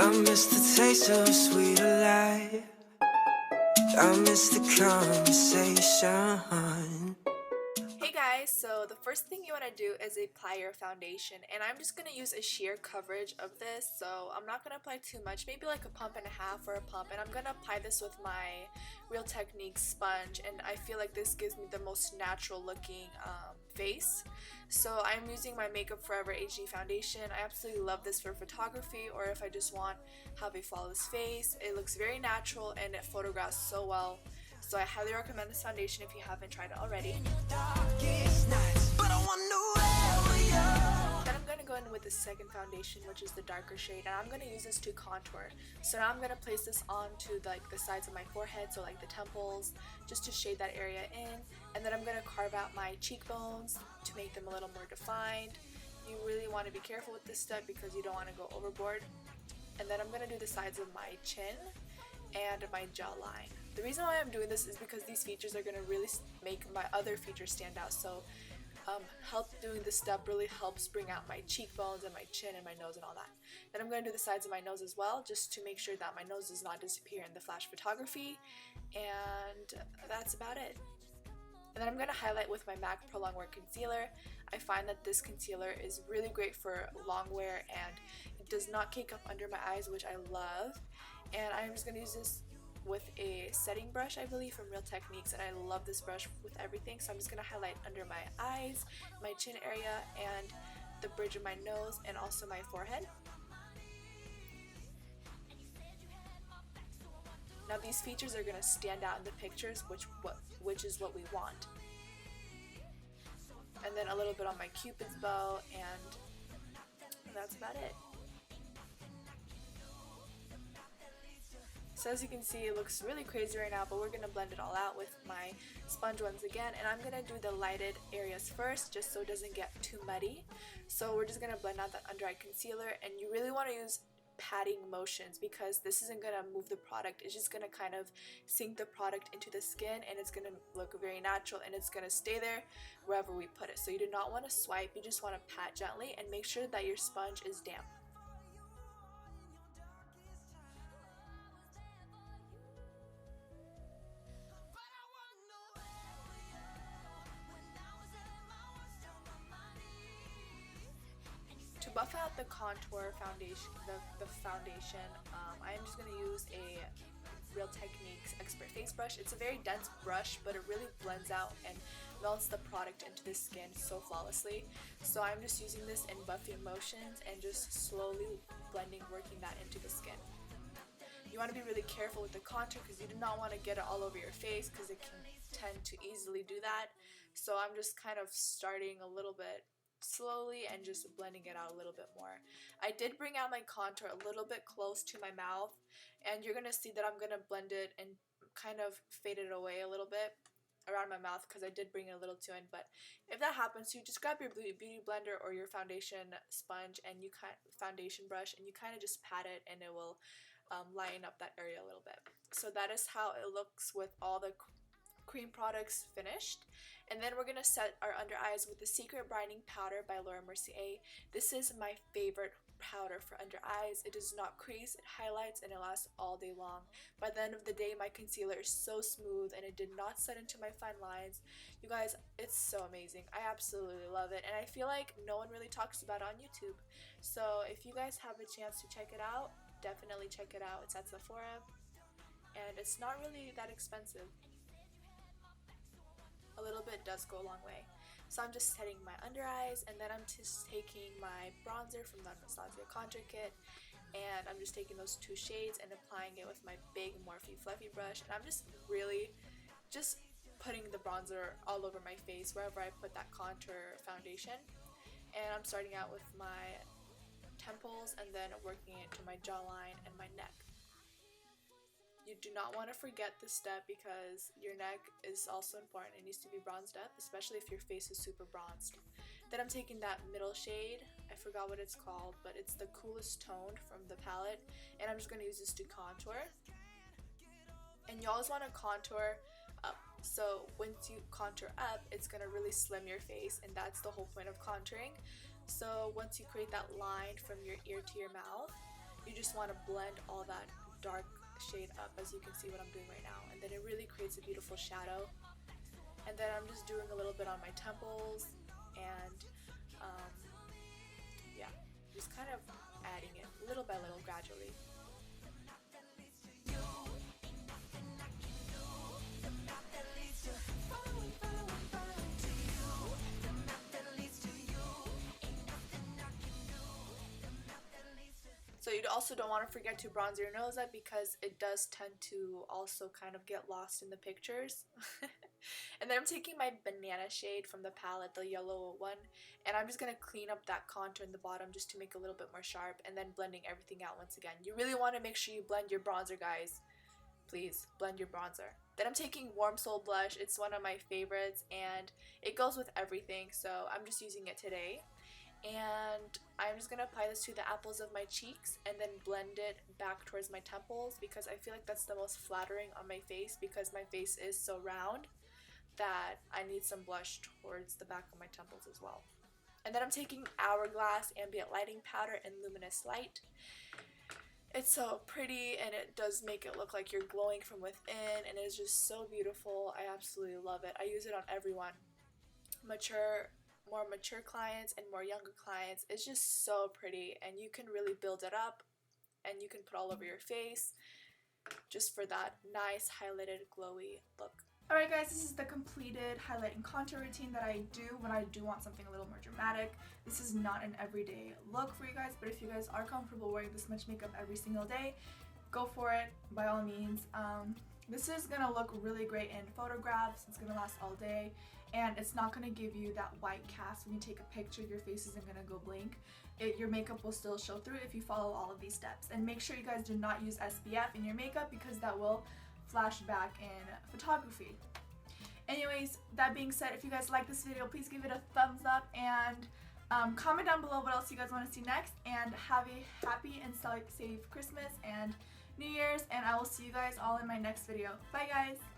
I miss the taste of sweeter life. I miss the conversation. Hey guys, so the first thing you want to do is apply your foundation, and I'm just going to use a sheer coverage of this, so I'm not going to apply too much, maybe like a pump and a half or a pump, and I'm going to apply this with my Real Techniques sponge, and I feel like this gives me the most natural looking face. So I'm using my Makeup Forever HD foundation. I absolutely love this for photography, or if I just want to have a flawless face. It looks very natural and it photographs so well. So I highly recommend this foundation if you haven't tried it already. Then I'm going to go in with the second foundation, which is the darker shade, and I'm going to use this to contour. So now I'm going to place this onto the sides of my forehead, so like the temples, just to shade that area in. And then I'm going to carve out my cheekbones to make them a little more defined. You really want to be careful with this step because you don't want to go overboard. And then I'm going to do the sides of my chin and my jawline. The reason why I'm doing this is because these features are going to really make my other features stand out. So doing this step really helps bring out my cheekbones and my chin and my nose and all that. Then I'm going to do the sides of my nose as well, just to make sure that my nose does not disappear in the flash photography. And that's about it. And then I'm going to highlight with my MAC Prolong Wear Concealer. I find that this concealer is really great for long wear and it does not cake up under my eyes, which I love. And I'm just going to use this with a setting brush, I believe, from Real Techniques, and I love this brush with everything. So I'm just going to highlight under my eyes, my chin area, and the bridge of my nose, and also my forehead. Now these features are going to stand out in the pictures, which is what we want. And then a little bit on my Cupid's bow, and that's about it. So as you can see, it looks really crazy right now, but we're going to blend it all out with my sponge once again. And I'm going to do the lighted areas first, just so it doesn't get too muddy. So we're just going to blend out that under eye concealer, and you really want to use patting motions because this isn't going to move the product. It's just going to kind of sink the product into the skin, and it's going to look very natural, and it's going to stay there wherever we put it. So you do not want to swipe, you just want to pat gently and make sure that your sponge is damp. To buff out the contour foundation, the foundation, I'm just going to use a Real Techniques Expert Face Brush. It's a very dense brush, but it really blends out and melts the product into the skin so flawlessly. So I'm just using this in buffing motions and just slowly blending, working that into the skin. You want to be really careful with the contour because you do not want to get it all over your face because it can tend to easily do that. So I'm just kind of starting a little bit slowly and just blending it out a little bit more. I did bring out my contour a little bit close to my mouth, and you're going to see that I'm going to blend it and kind of fade it away a little bit around my mouth because I did bring it a little too in. But if that happens, you just grab your beauty blender or your foundation sponge and foundation brush, and you kind of just pat it, and it will line up that area a little bit. So that is how it looks with all the cream products finished. And then we're going to set our under eyes with the Secret Brightening Powder by Mercier. This is my favorite powder for under eyes. It does not crease, it highlights, and it lasts all day long. By the end of the day, my concealer is so smooth and it did not set into my fine lines. You guys, it's so amazing. I absolutely love it, and I feel like no one really talks about it on YouTube. So if you guys have a chance to check it out, definitely check it out. It's at Sephora, and it's not really that expensive. A little bit does go a long way. So I'm just setting my under eyes, and then I'm just taking my bronzer from the Anastasia Contour Kit, and I'm just taking those two shades and applying it with my big Morphe fluffy brush, and I'm just really just putting the bronzer all over my face wherever I put that contour foundation. And I'm starting out with my temples and then working it to my jawline and my neck. You do not want to forget this step because your neck is also important. It needs to be bronzed up, especially if your face is super bronzed. Then I'm taking that middle shade, I forgot what it's called, but it's the coolest toned from the palette, and I'm just going to use this to contour. And you always want to contour up. So once you contour up, it's going to really slim your face, and that's the whole point of contouring. So once you create that line from your ear to your mouth, you just want to blend all that dark shade up, as you can see what I'm doing right now, and then it really creates a beautiful shadow. And then I'm just doing a little bit on my temples, and yeah, just kind of adding it little by little, gradually. So you also don't want to forget to bronze your nose up, because it does tend to also kind of get lost in the pictures. And then I'm taking my banana shade from the palette, the yellow one, and I'm just going to clean up that contour in the bottom just to make it a little bit more sharp, and then blending everything out once again. You really want to make sure you blend your bronzer, guys. Please blend your bronzer. Then I'm taking Warm Soul blush. It's one of my favorites and it goes with everything, so I'm just using it today. And I'm just going to apply this to the apples of my cheeks and then blend it back towards my temples, because I feel like that's the most flattering on my face, because my face is so round that I need some blush towards the back of my temples as well. And then I'm taking Hourglass Ambient Lighting Powder in Luminous Light. It's so pretty, and it does make it look like you're glowing from within, and it's just so beautiful. I absolutely love it. I use it on everyone. More mature clients and more younger clients. It's just so pretty, and you can really build it up, and you can put all over your face just for that nice highlighted glowy look. Alright guys, this is the completed highlight and contour routine that I do when I do want something a little more dramatic. This is not an everyday look for you guys, but if you guys are comfortable wearing this much makeup every single day, go for it by all means. This is going to look really great in photographs, it's going to last all day, and it's not going to give you that white cast when you take a picture. Your face isn't going to go blank. Your makeup will still show through if you follow all of these steps. And make sure you guys do not use SPF in your makeup, because that will flash back in photography. Anyways, that being said, if you guys like this video, please give it a thumbs up, and comment down below what else you guys want to see next, and have a happy and safe Christmas and New Year's, and I will see you guys all in my next video. Bye guys!